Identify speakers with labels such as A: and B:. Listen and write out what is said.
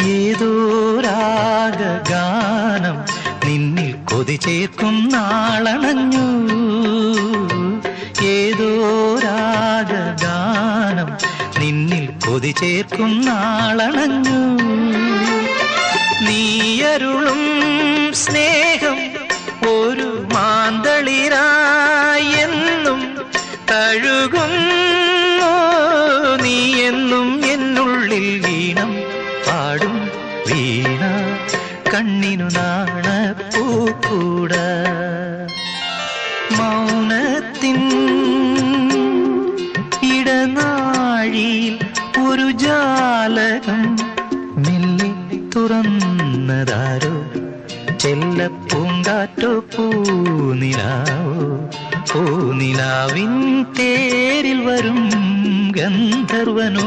A: ഏതോ രാഗഗാനം നിന്നിൽ കൊതി ചേർക്കും നാളണഞ്ഞു. ഏതോ രാഗഗാനം നിന്നിൽ കൊതി ചേർക്കും നാളണഞ്ഞു. നീയരുളും സ്നേഹം ഒരു മാന്തളിരായെന്നും തഴുകുന്നു. നീ എന്നും എന്നുള്ളിൽ വീണം പാടും വീണ കണ്ണിനു നാണപ്പൂക്കൂട. മൗനത്തിൻ ഇടനാഴിയിൽ ഒരു ജാലകം മെല്ലെ തുറന്നതാരോ. ചെല്ലപ്പൂങ്കാറ്റോ പൂനിലാവോ. പൂനിലാവിൻ തേരിൽ വരും ഗന്ധർവനോ.